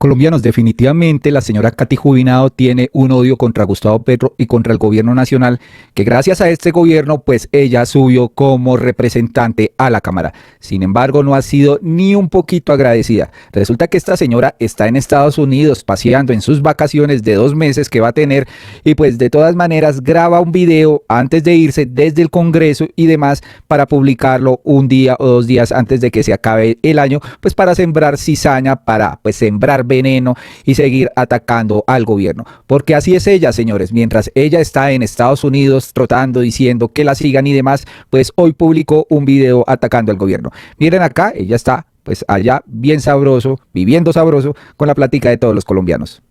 Colombianos, definitivamente la señora Katy Jubinado tiene un odio contra Gustavo Petro y contra el gobierno nacional, que gracias a este gobierno, pues ella subió como representante a la Cámara. Sin embargo, no ha sido ni un poquito agradecida. Resulta que esta señora está en Estados Unidos paseando en sus vacaciones de 2 meses que va a tener y pues de todas maneras graba un video antes de irse desde el Congreso y demás para publicarlo un día o 2 días antes de que se acabe el año, pues para sembrar cizaña, para pues sembrar veneno y seguir atacando al gobierno, porque así es ella, señores. Mientras ella está en Estados Unidos trotando, diciendo que la sigan y demás, pues hoy publicó un video atacando al gobierno. Miren acá, ella está pues allá bien sabroso, viviendo sabroso con la plática de todos los colombianos.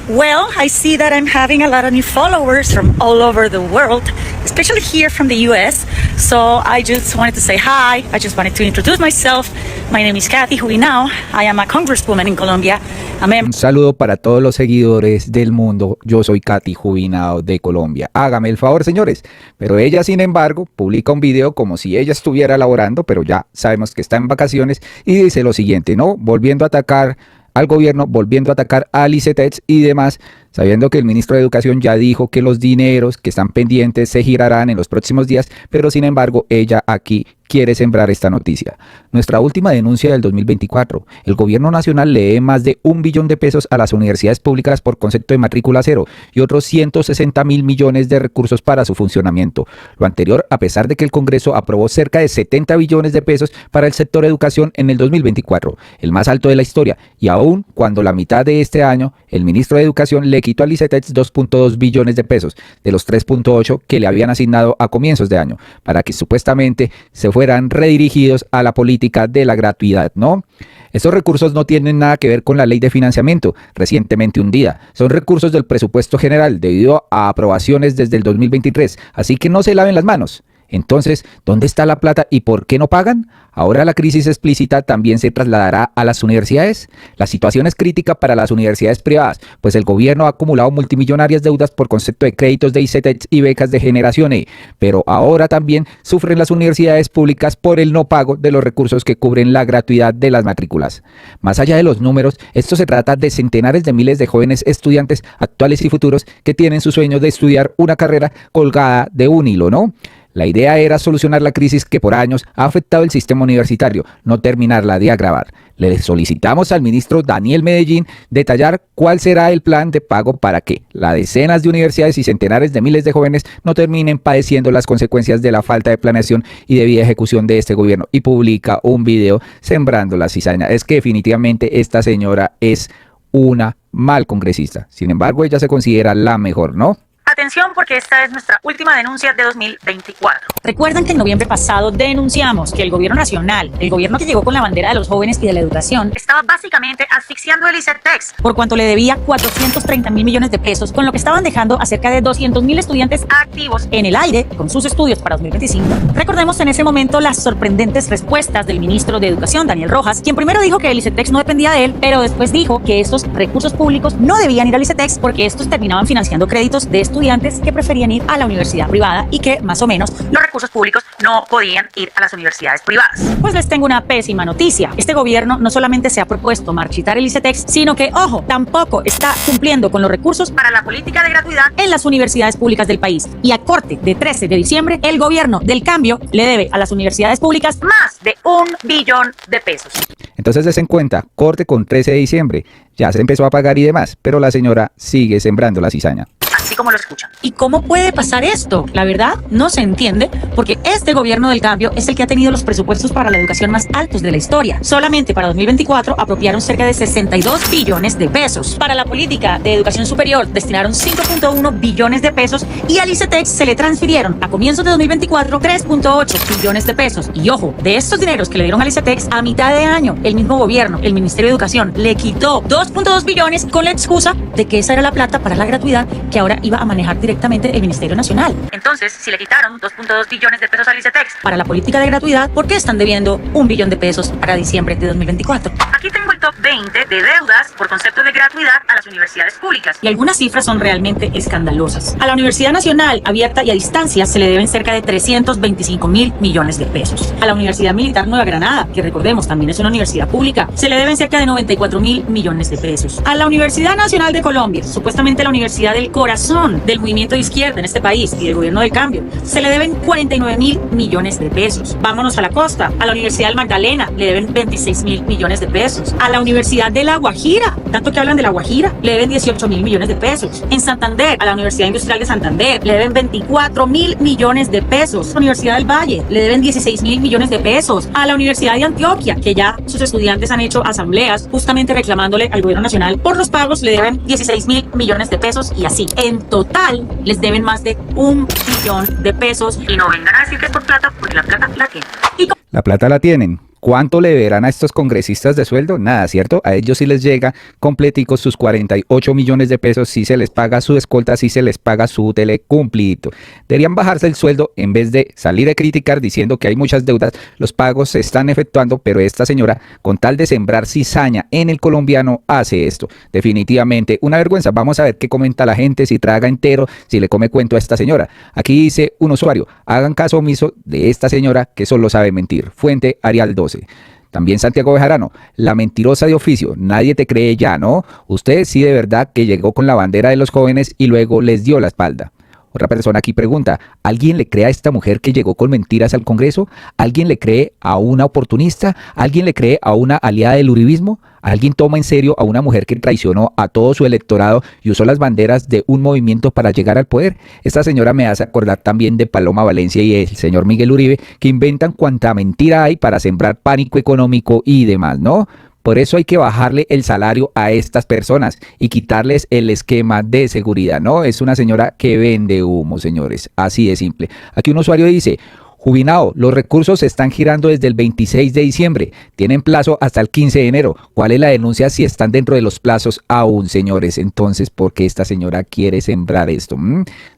Well, I see that I'm having a lot of new followers from all over the world, especially here from the US. So I just wanted to say hi. I just wanted to introduce myself. My name is Katy Jubinado. I am a congresswoman in Colombia. Un saludo para todos los seguidores del mundo. Yo soy Katy Jubinado de Colombia. Hágame el favor, señores. Pero ella, sin embargo, publica un video como si ella estuviera laborando, pero ya sabemos que está en vacaciones y dice lo siguiente, ¿no? Volviendo a atacar al gobierno, volviendo a atacar al ICETEX y demás, sabiendo que el ministro de Educación ya dijo que los dineros que están pendientes se girarán en los próximos días, pero sin embargo ella aquí quiere sembrar esta noticia. Nuestra última denuncia del 2024, el gobierno nacional le debe más de 1 billón de pesos a las universidades públicas por concepto de matrícula cero y otros 160.000 millones de recursos para su funcionamiento. Lo anterior a pesar de que el Congreso aprobó cerca de 70 billones de pesos para el sector educación en el 2024, el más alto de la historia, y aún cuando la mitad de este año el ministro de Educación le quitó al ICETEX 2.2 billones de pesos de los 3.8 que le habían asignado a comienzos de año, para que supuestamente se fueran redirigidos a la política de la gratuidad, ¿no? Estos recursos no tienen nada que ver con la ley de financiamiento recientemente hundida. Son recursos del presupuesto general debido a aprobaciones desde el 2023, así que no se laven las manos. Entonces, ¿dónde está la plata y por qué no pagan? Ahora la crisis explícita también se trasladará a las universidades. La situación es crítica para las universidades privadas, pues el gobierno ha acumulado multimillonarias deudas por concepto de créditos de ICETEX y becas de Generación E, pero ahora también sufren las universidades públicas por el no pago de los recursos que cubren la gratuidad de las matrículas. Más allá de los números, esto se trata de centenares de miles de jóvenes estudiantes actuales y futuros que tienen su sueño de estudiar una carrera colgada de un hilo, ¿no? La idea era solucionar la crisis que por años ha afectado el sistema universitario, no terminarla de agravar. Le solicitamos al ministro Daniel Medellín detallar cuál será el plan de pago para que las decenas de universidades y centenares de miles de jóvenes no terminen padeciendo las consecuencias de la falta de planeación y debida ejecución de este gobierno. Y publica un video sembrando la cizaña. Es que definitivamente esta señora es una mal congresista. Sin embargo, ella se considera la mejor, ¿no? Atención, porque esta es nuestra última denuncia de 2024. Recuerdan que en noviembre pasado denunciamos que el gobierno nacional, el gobierno que llegó con la bandera de los jóvenes y de la educación, estaba básicamente asfixiando el ICETEX por cuanto le debía 430.000 millones de pesos, con lo que estaban dejando a cerca de 200.000 estudiantes activos en el aire con sus estudios para 2025. Recordemos en ese momento las sorprendentes respuestas del ministro de Educación, Daniel Rojas, quien primero dijo que el ICETEX no dependía de él, pero después dijo que estos recursos públicos no debían ir al ICETEX porque estos terminaban financiando créditos de estudiantes que preferían ir a la universidad privada y que más o menos los recursos públicos no podían ir a las universidades privadas. Pues les tengo una pésima noticia. Este gobierno no solamente se ha propuesto marchitar el ICETEX, sino que, ojo, tampoco está cumpliendo con los recursos para la política de gratuidad en las universidades públicas del país. Y a corte de 13 de diciembre, el gobierno del cambio le debe a las universidades públicas más de 1 billón de pesos. Entonces des en cuenta, corte con 13 de diciembre, ya se empezó a pagar y demás, pero la señora sigue sembrando la cizaña. Así como lo escuchan. ¿Y cómo puede pasar esto? La verdad, no se entiende, porque este gobierno del cambio es el que ha tenido los presupuestos para la educación más altos de la historia. Solamente para 2024 apropiaron cerca de 62 billones de pesos. Para la política de educación superior destinaron 5.1 billones de pesos y al ICETEX se le transfirieron a comienzos de 2024 3.8 billones de pesos. Y ojo, de estos dineros que le dieron al ICETEX, a mitad de año, el mismo gobierno, el Ministerio de Educación, le quitó 2.2 billones con la excusa de que esa era la plata para la gratuidad que ahora señora iba a manejar directamente el Ministerio Nacional. Entonces, si le quitaron 2.2 billones de pesos al ICETEX, Para la política de gratuidad, ¿por qué están debiendo 1 billón de pesos para diciembre de 2024? aquí tengo el top 20 de deudas por concepto de gratuidad a las universidades públicas. Y algunas cifras son realmente escandalosas. A la Universidad Nacional, abierta y a distancia, se le deben cerca de 325.000 millones de pesos. A la Universidad Militar Nueva Granada, que recordemos también es una universidad pública, se le deben cerca de 94.000 millones de pesos. A la Universidad Nacional de Colombia, supuestamente la universidad del corazón del movimiento de izquierda en este país y del gobierno del cambio, se le deben 49.000 millones de pesos. Vámonos a la costa. A la Universidad del Magdalena le deben 26.000 millones de pesos. A la Universidad de La Guajira, tanto que hablan de La Guajira, le deben 18.000 millones de pesos. En Santander, a la Universidad Industrial de Santander, le deben 24.000 millones de pesos. A la Universidad del Valle, le deben 16.000 millones de pesos. A la Universidad de Antioquia, que ya sus estudiantes han hecho asambleas justamente reclamándole al gobierno nacional por los pagos, le deben 16.000 millones de pesos y así. En total, les deben más de 1 billón de pesos. Y no vengan a decir que es por plata, porque la plata la tienen. La plata la tienen. ¿Cuánto le deberán a estos congresistas de sueldo? Nada, ¿cierto? A ellos sí les llega completicos sus 48 millones de pesos, sí se les paga su escolta, sí se les paga su telecumplidito. Deberían bajarse el sueldo en vez de salir a criticar diciendo que hay muchas deudas, los pagos se están efectuando, pero esta señora, con tal de sembrar cizaña en el colombiano, hace esto. Definitivamente una vergüenza. Vamos a ver qué comenta la gente, si traga entero, si le come cuento a esta señora. Aquí dice un usuario, hagan caso omiso de esta señora que solo sabe mentir. Fuente Arial 12. También Santiago Bejarano, la mentirosa de oficio, nadie te cree ya, ¿no? Usted sí de verdad que llegó con la bandera de los jóvenes y luego les dio la espalda. Otra persona aquí pregunta, ¿alguien le cree a esta mujer que llegó con mentiras al Congreso? ¿Alguien le cree a una oportunista? ¿Alguien le cree a una aliada del uribismo? ¿Alguien toma en serio a una mujer que traicionó a todo su electorado y usó las banderas de un movimiento para llegar al poder? Esta señora me hace acordar también de Paloma Valencia y el señor Miguel Uribe, que inventan cuanta mentira hay para sembrar pánico económico y demás, ¿no? Por eso hay que bajarle el salario a estas personas y quitarles el esquema de seguridad, ¿no? Es una señora que vende humo, señores, así de simple. Aquí un usuario dice, Jubinao, los recursos se están girando desde el 26 de diciembre, tienen plazo hasta el 15 de enero. ¿Cuál es la denuncia si están dentro de los plazos aún, señores? Entonces, ¿por qué esta señora quiere sembrar esto?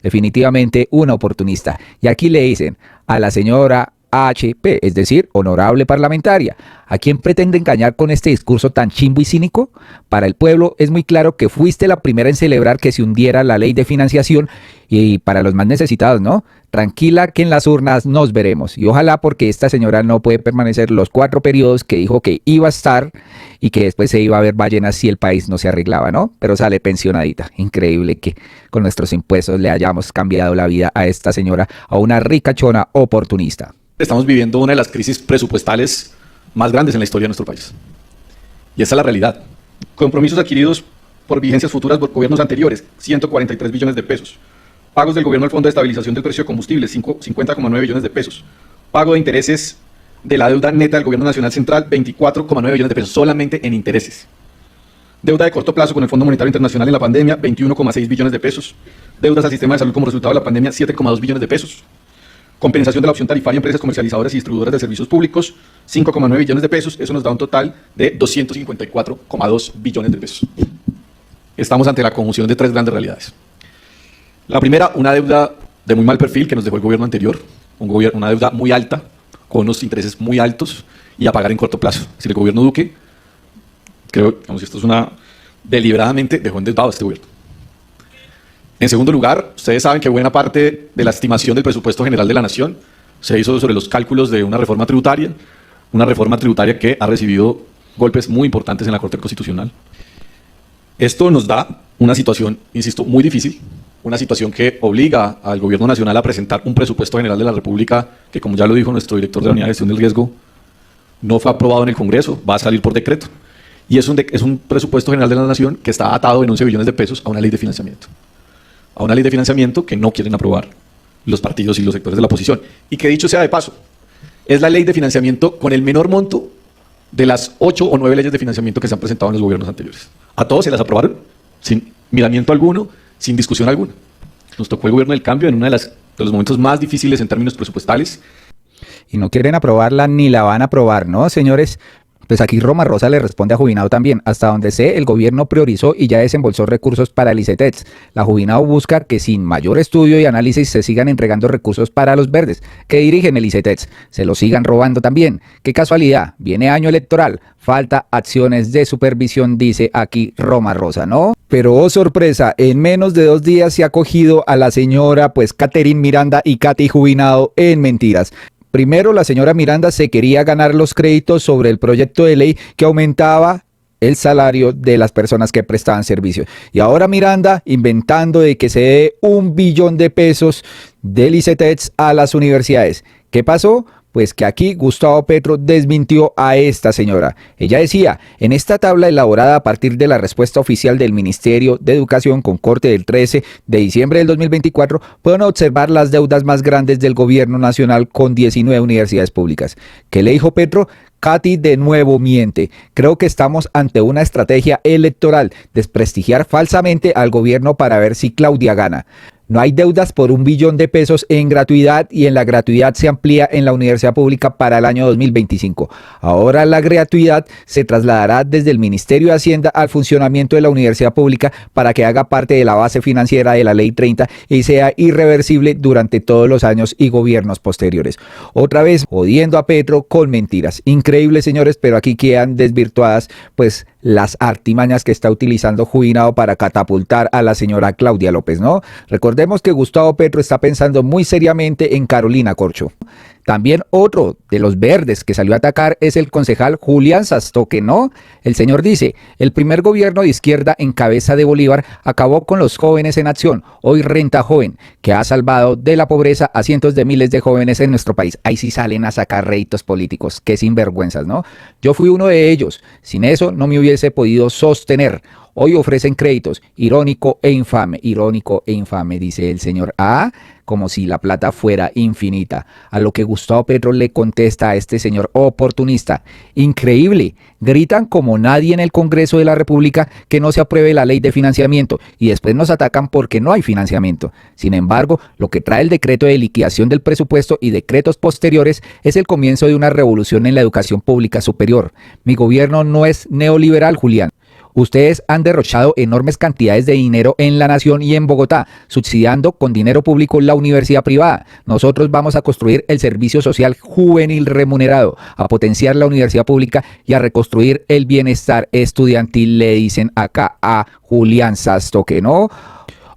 Definitivamente una oportunista. Y aquí le dicen a la señora HP, es decir, honorable parlamentaria. ¿A quién pretende engañar con este discurso tan chimbo y cínico? Para el pueblo es muy claro que fuiste la primera en celebrar que se hundiera la ley de financiación y para los más necesitados, ¿no? Tranquila que en las urnas nos veremos y ojalá porque esta señora no puede permanecer los 4 periodos que dijo que iba a estar y que después se iba a ver ballenas si el país no se arreglaba, ¿no? Pero sale pensionadita. Increíble que con nuestros impuestos le hayamos cambiado la vida a esta señora, a una ricachona oportunista. Estamos viviendo una de las crisis presupuestales más grandes en la historia de nuestro país. Y esa es la realidad. Compromisos adquiridos por vigencias futuras por gobiernos anteriores, 143 billones de pesos. Pagos del gobierno al Fondo de Estabilización del Precio de Combustible, 50,9 billones de pesos. Pago de intereses de la deuda neta del gobierno nacional central, 24,9 billones de pesos, solamente en intereses. Deuda de corto plazo con el Fondo Monetario Internacional en la pandemia, 21,6 billones de pesos. Deudas al sistema de salud como resultado de la pandemia, 7,2 billones de pesos. Compensación de la opción tarifaria a empresas comercializadoras y distribuidoras de servicios públicos, 5,9 billones de pesos. Eso nos da un total de 254,2 billones de pesos. Estamos ante la conjunción de 3 grandes realidades. La primera, una deuda de muy mal perfil que nos dejó el gobierno anterior, una deuda muy alta, con unos intereses muy altos y a pagar en corto plazo. Si el gobierno Duque, creo que esto es deliberadamente dejó endeudado a este gobierno. En segundo lugar, ustedes saben que buena parte de la estimación del presupuesto general de la Nación se hizo sobre los cálculos de una reforma tributaria que ha recibido golpes muy importantes en la Corte Constitucional. Esto nos da una situación, insisto, muy difícil, una situación que obliga al Gobierno Nacional a presentar un presupuesto general de la República que, como ya lo dijo nuestro director de la Unidad de Gestión del Riesgo, no fue aprobado en el Congreso, va a salir por decreto. Y es un presupuesto general de la Nación que está atado en 11 billones de pesos a una ley de financiamiento. A una ley de financiamiento que no quieren aprobar los partidos y los sectores de la oposición. Y que dicho sea de paso, es la ley de financiamiento con el menor monto de las 8 o 9 leyes de financiamiento que se han presentado en los gobiernos anteriores. A todos se las aprobaron sin miramiento alguno, sin discusión alguna. Nos tocó el gobierno del cambio en uno de los momentos más difíciles en términos presupuestales. Y no quieren aprobarla ni la van a aprobar, ¿no, señores? Pues aquí Roma Rosa le responde a Jubinado también. Hasta donde sé, el gobierno priorizó y ya desembolsó recursos para el ICETEX. La Jubinado busca que sin mayor estudio y análisis se sigan entregando recursos para los verdes que dirigen el ICETEX. Se lo sigan robando también. Qué casualidad, viene año electoral. Falta acciones de supervisión, dice aquí Roma Rosa, ¿no? Pero oh sorpresa, en menos de 2 días se ha cogido a la señora pues Catherine Miranda y Katy Jubinado en mentiras. Primero, la señora Miranda se quería ganar los créditos sobre el proyecto de ley que aumentaba el salario de las personas que prestaban servicio. Y ahora Miranda inventando de que se dé 1 billón de pesos del ICETEX a las universidades. ¿Qué pasó? Pues que aquí Gustavo Petro desmintió a esta señora. Ella decía, en esta tabla elaborada a partir de la respuesta oficial del Ministerio de Educación con corte del 13 de diciembre del 2024, pueden observar las deudas más grandes del gobierno nacional con 19 universidades públicas. ¿Qué le dijo Petro? Katy de nuevo miente. Creo que estamos ante una estrategia electoral, desprestigiar falsamente al gobierno para ver si Claudia gana. No hay deudas por 1 billón de pesos en gratuidad y en la gratuidad se amplía en la universidad pública para el año 2025. Ahora la gratuidad se trasladará desde el Ministerio de Hacienda al funcionamiento de la universidad pública para que haga parte de la base financiera de la Ley 30 y sea irreversible durante todos los años y gobiernos posteriores. Otra vez jodiendo a Petro con mentiras. Increíble, señores, pero aquí quedan desvirtuadas pues las artimañas que está utilizando Jubinado para catapultar a la señora Claudia López, ¿no? Recordemos que Gustavo Petro está pensando muy seriamente en Carolina Corcho. También otro de los verdes que salió a atacar es el concejal Julián Sastoque, ¿no? El señor dice, el primer gobierno de izquierda en cabeza de Bolívar acabó con los jóvenes en acción, hoy Renta Joven, que ha salvado de la pobreza a cientos de miles de jóvenes en nuestro país. Ahí sí salen a sacar réditos políticos, qué sinvergüenzas, ¿no? Yo fui uno de ellos, sin eso no me hubiese podido sostener. Hoy ofrecen créditos, irónico e infame, dice el señor A, como si la plata fuera infinita. A lo que Gustavo Petro le contesta a este señor oportunista, increíble, gritan como nadie en el Congreso de la República que no se apruebe la ley de financiamiento y después nos atacan porque no hay financiamiento. Sin embargo, lo que trae el decreto de liquidación del presupuesto y decretos posteriores es el comienzo de una revolución en la educación pública superior. Mi gobierno no es neoliberal, Julián. Ustedes han derrochado enormes cantidades de dinero en la nación y en Bogotá, subsidiando con dinero público la universidad privada. Nosotros vamos a construir el servicio social juvenil remunerado, a potenciar la universidad pública y a reconstruir el bienestar estudiantil, le dicen acá a Julián Sastoque, ¿no?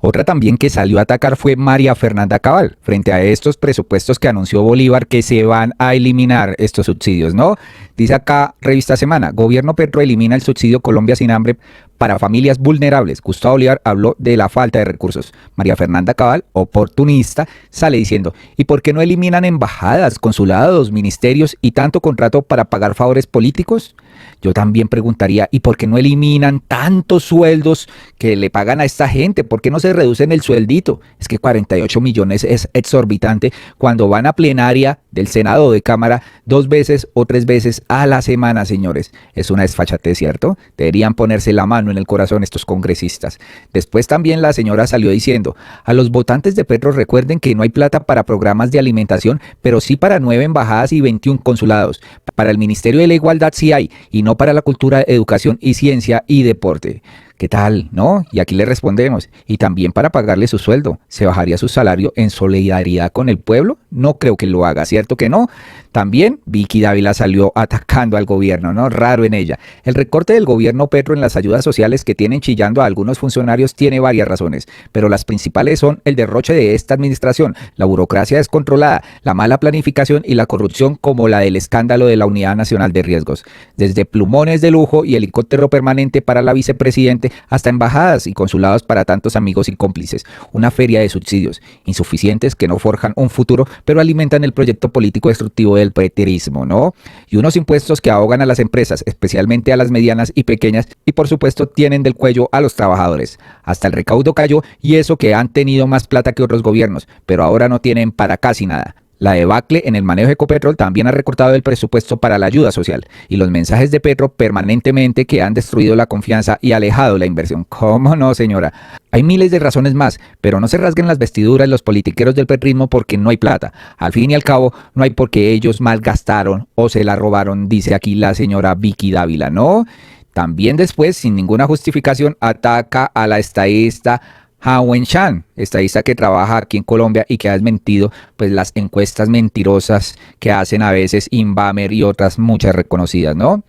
Otra también que salió a atacar fue María Fernanda Cabal, frente a estos presupuestos que anunció Bolívar que se van a eliminar estos subsidios, ¿no? Dice acá Revista Semana, Gobierno Petro elimina el subsidio Colombia sin hambre para familias vulnerables. Gustavo Bolívar habló de la falta de recursos. María Fernanda Cabal, oportunista, sale diciendo, ¿y por qué no eliminan embajadas, consulados, ministerios y tanto contrato para pagar favores políticos? Yo también preguntaría, ¿y por qué no eliminan tantos sueldos que le pagan a esta gente? ¿Por qué no se reducen el sueldito? Es que 48 millones es exorbitante cuando van a plenaria del Senado o de Cámara 2 veces o 3 veces a la semana, señores. Es una desfachatez, ¿cierto? Deberían ponerse la mano en el corazón estos congresistas. Después también la señora salió diciendo, a los votantes de Petro recuerden que no hay plata para programas de alimentación, pero sí para 9 embajadas y 21 consulados. Para el Ministerio de la Igualdad sí hay, y no para la cultura, educación y ciencia y deporte. ¿Qué tal? ¿No? Y aquí le respondemos. Y también para pagarle su sueldo. ¿Se bajaría su salario en solidaridad con el pueblo? No creo que lo haga, ¿cierto que no? También Vicky Dávila salió atacando al gobierno, ¿no? Raro en ella. El recorte del gobierno Petro en las ayudas sociales que tienen chillando a algunos funcionarios tiene varias razones, pero las principales son el derroche de esta administración, la burocracia descontrolada, la mala planificación y la corrupción como la del escándalo de la Unidad Nacional de Riesgos. Desde plumones de lujo y helicóptero permanente para la vicepresidente hasta embajadas y consulados para tantos amigos y cómplices. Una feria de subsidios insuficientes que no forjan un futuro, pero alimentan el proyecto político destructivo del petrismo, ¿no? Y unos impuestos que ahogan a las empresas, especialmente a las medianas y pequeñas, y por supuesto tienen del cuello a los trabajadores. Hasta el recaudo cayó y eso que han tenido más plata que otros gobiernos, pero ahora no tienen para casi nada. La debacle en el manejo de Ecopetrol también ha recortado el presupuesto para la ayuda social y los mensajes de Petro permanentemente que han destruido la confianza y alejado la inversión. ¿Cómo no, señora? Hay miles de razones más, pero no se rasguen las vestiduras los politiqueros del petrismo porque no hay plata. Al fin y al cabo, no hay porque ellos malgastaron o se la robaron, dice aquí la señora Vicky Dávila, ¿no? También después, sin ninguna justificación, ataca a la estadista Ha Wen-shan, estadista que trabaja aquí en Colombia y que ha desmentido pues las encuestas mentirosas que hacen a veces Inbamer y otras muchas reconocidas, ¿no?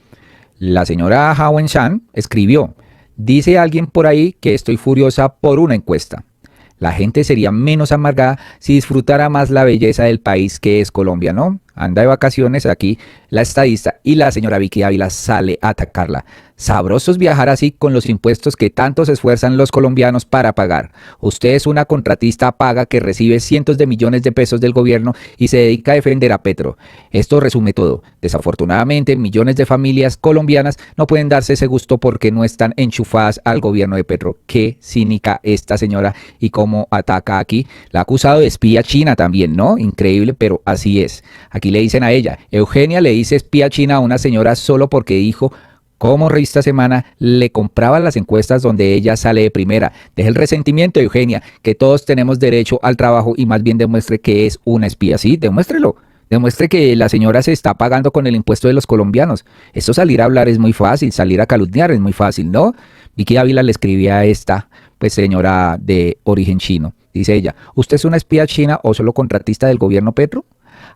La señora Ha Wen-shan escribió: dice alguien por ahí que estoy furiosa por una encuesta. La gente sería menos amargada si disfrutara más la belleza del país que es Colombia, ¿no? Anda de vacaciones aquí la estadista y la señora Vicky Ávila sale a atacarla. Sabrosos viajar así con los impuestos que tanto se esfuerzan los colombianos para pagar. Usted es una contratista paga que recibe cientos de millones de pesos del gobierno y se dedica a defender a Petro. Esto resume todo. Desafortunadamente, millones de familias colombianas no pueden darse ese gusto porque no están enchufadas al gobierno de Petro. Qué cínica esta señora y cómo ataca aquí. La ha acusado de espía china también, ¿no? Increíble, pero así es. Aquí le dicen a ella, Eugenia le dice espía china a una señora solo porque dijo cómo Revista Semana le compraba las encuestas donde ella sale de primera. Deje el resentimiento, Eugenia, que todos tenemos derecho al trabajo y más bien demuestre que es una espía. Sí, demuéstrelo. Demuestre que la señora se está pagando con el impuesto de los colombianos. Eso salir a hablar es muy fácil, salir a calumniar es muy fácil, ¿no? Vicky Ávila le escribía a esta pues señora de origen chino. Dice ella, ¿usted es una espía china o solo contratista del gobierno Petro?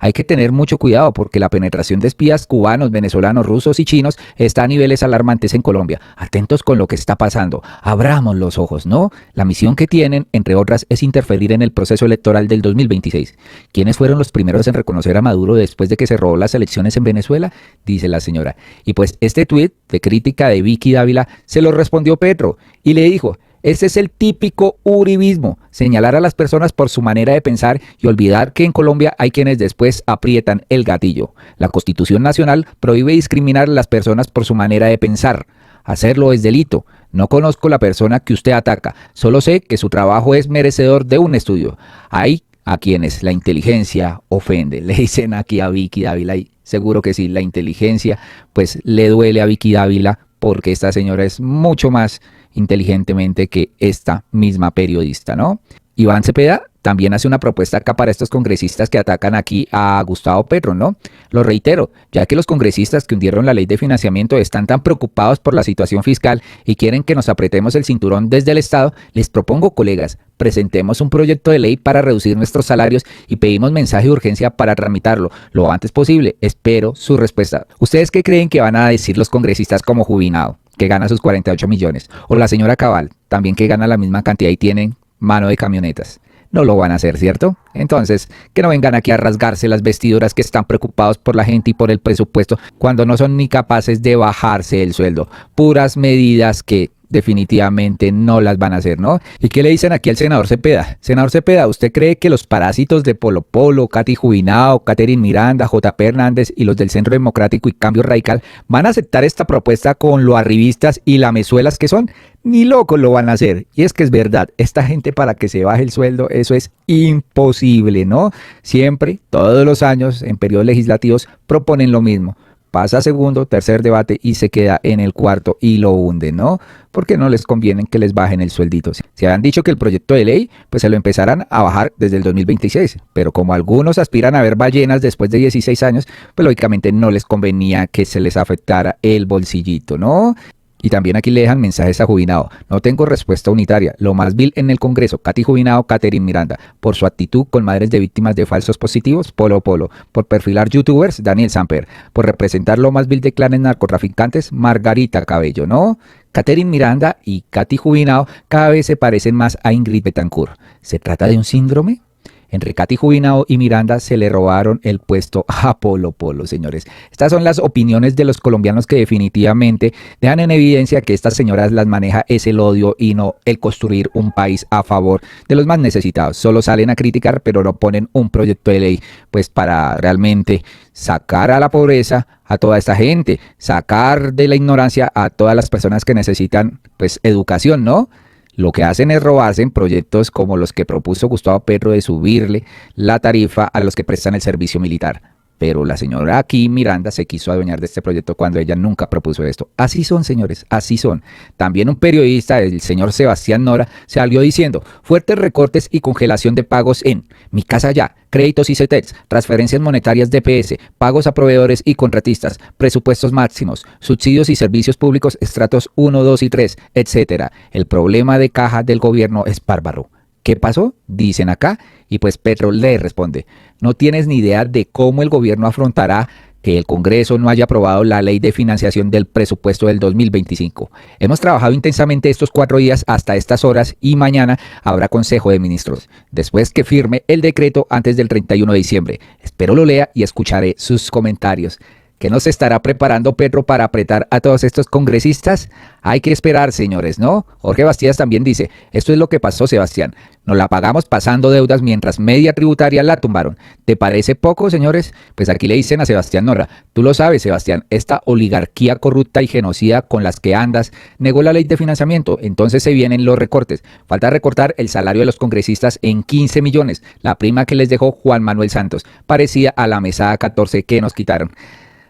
Hay que tener mucho cuidado porque la penetración de espías cubanos, venezolanos, rusos y chinos está a niveles alarmantes en Colombia. Atentos con lo que está pasando. Abramos los ojos, ¿no? La misión que tienen, entre otras, es interferir en el proceso electoral del 2026. ¿Quiénes fueron los primeros en reconocer a Maduro después de que se robó las elecciones en Venezuela? Dice la señora. Y pues este tuit de crítica de Vicky Dávila se lo respondió Petro y le dijo: ese es el típico uribismo, señalar a las personas por su manera de pensar y olvidar que en Colombia hay quienes después aprietan el gatillo. La Constitución Nacional prohíbe discriminar a las personas por su manera de pensar. Hacerlo es delito. No conozco la persona que usted ataca, solo sé que su trabajo es merecedor de un estudio. Hay a quienes la inteligencia ofende. Le dicen aquí a Vicky Dávila y seguro que sí, la inteligencia pues le duele a Vicky Dávila porque esta señora es mucho más inteligentemente que esta misma periodista, ¿no? Iván Cepeda también hace una propuesta acá para estos congresistas que atacan aquí a Gustavo Petro, ¿no? Lo reitero, ya que los congresistas que hundieron la ley de financiamiento están tan preocupados por la situación fiscal y quieren que nos apretemos el cinturón desde el Estado, les propongo, colegas, presentemos un proyecto de ley para reducir nuestros salarios y pedimos mensaje de urgencia para tramitarlo lo antes posible. Espero su respuesta. ¿Ustedes qué creen que van a decir los congresistas como Jubinado, que gana sus 48 millones? O la señora Cabal, también que gana la misma cantidad y tienen mano de camionetas. No lo van a hacer, ¿cierto? Entonces, que no vengan aquí a rasgarse las vestiduras que están preocupados por la gente y por el presupuesto cuando no son ni capaces de bajarse el sueldo. Puras medidas que definitivamente no las van a hacer, ¿no? ¿Y qué le dicen aquí al senador Cepeda? Senador Cepeda, ¿usted cree que los parásitos de Polo Polo, Katy Jubinado, Catherine Miranda, J.P. Hernández y los del Centro Democrático y Cambio Radical van a aceptar esta propuesta con lo arribistas y lamezuelas que son? Ni locos lo van a hacer. Y es que es verdad, esta gente para que se baje el sueldo, eso es imposible, ¿no? Siempre, todos los años, en periodos legislativos, proponen lo mismo. Pasa segundo, tercer debate y se queda en el cuarto y lo hunden, ¿no? Porque no les conviene que les bajen el sueldito. Se han dicho que el proyecto de ley pues se lo empezarán a bajar desde el 2026, pero como algunos aspiran a ver ballenas después de 16 años, pues lógicamente no les convenía que se les afectara el bolsillito, ¿no? Y también aquí le dejan mensajes a Jubinado. No tengo respuesta unitaria. Lo más vil en el Congreso, Katy Jubinado, Catherine Miranda. Por su actitud con madres de víctimas de falsos positivos, Polo Polo. Por perfilar youtubers, Daniel Samper. Por representar lo más vil de clanes narcotraficantes, Margarita Cabello, ¿no? Catherine Miranda y Katy Jubinado cada vez se parecen más a Ingrid Betancourt. ¿Se trata de un síndrome? Entre Katy Jubinado y Miranda se le robaron el puesto a Polo Polo, señores. Estas son las opiniones de los colombianos que definitivamente dejan en evidencia que estas señoras las maneja es el odio y no el construir un país a favor de los más necesitados. Solo salen a criticar, pero no ponen un proyecto de ley pues para realmente sacar a la pobreza a toda esta gente, sacar de la ignorancia a todas las personas que necesitan pues educación, ¿no? Lo que hacen es robarse en proyectos como los que propuso Gustavo Petro de subirle la tarifa a los que prestan el servicio militar. Pero la señora aquí, Miranda, se quiso adueñar de este proyecto cuando ella nunca propuso esto. Así son, señores, así son. También un periodista, el señor Sebastián Nora, salió diciendo: fuertes recortes y congelación de pagos en Mi Casa Ya, créditos y CETES, transferencias monetarias de PS, pagos a proveedores y contratistas, presupuestos máximos, subsidios y servicios públicos estratos 1, 2 y 3, etc. El problema de caja del gobierno es bárbaro. ¿Qué pasó? Dicen acá, y pues Petro le responde: no tienes ni idea de cómo el gobierno afrontará que el Congreso no haya aprobado la ley de financiación del presupuesto del 2025. Hemos trabajado intensamente estos 4 días hasta estas horas y mañana habrá Consejo de Ministros, después que firme el decreto antes del 31 de diciembre. Espero lo lea y escucharé sus comentarios. ¿Qué nos estará preparando Petro para apretar a todos estos congresistas? Hay que esperar, señores, ¿no? Jorge Bastías también dice: esto es lo que pasó, Sebastián. Nos la pagamos pasando deudas mientras media tributaria la tumbaron. ¿Te parece poco, señores? Pues aquí le dicen a Sebastián Nora: tú lo sabes, Sebastián, esta oligarquía corrupta y genocida con las que andas negó la ley de financiamiento, entonces se vienen los recortes. Falta recortar el salario de los congresistas en 15 millones, la prima que les dejó Juan Manuel Santos, parecida a la mesada 14 que nos quitaron.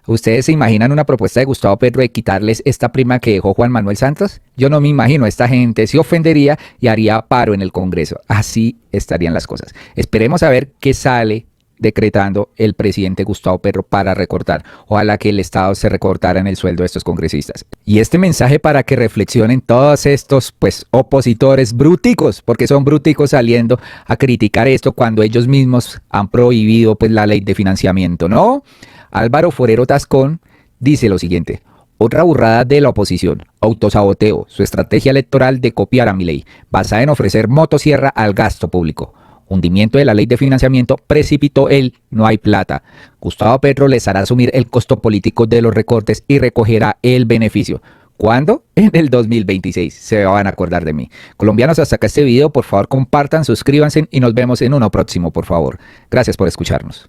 ¿Ustedes se imaginan una propuesta de Gustavo Petro de quitarles esta prima que dejó Juan Manuel Santos? Yo no me imagino, esta gente se ofendería y haría paro en el Congreso. Así estarían las cosas. Esperemos a ver qué sale decretando el presidente Gustavo Petro para recortar. Ojalá que el Estado se recortara en el sueldo de estos congresistas. Y este mensaje para que reflexionen todos estos opositores bruticos, porque son bruticos saliendo a criticar esto cuando ellos mismos han prohibido la ley de financiamiento, ¿no? Álvaro Forero Tascón dice lo siguiente: otra burrada de la oposición, autosaboteo, su estrategia electoral de copiar a Milei, basada en ofrecer motosierra al gasto público. Hundimiento de la ley de financiamiento precipitó el no hay plata. Gustavo Petro les hará asumir el costo político de los recortes y recogerá el beneficio. ¿Cuándo? En el 2026. Se van a acordar de mí. Colombianos, hasta acá este video. Por favor, compartan, suscríbanse y nos vemos en uno próximo, por favor. Gracias por escucharnos.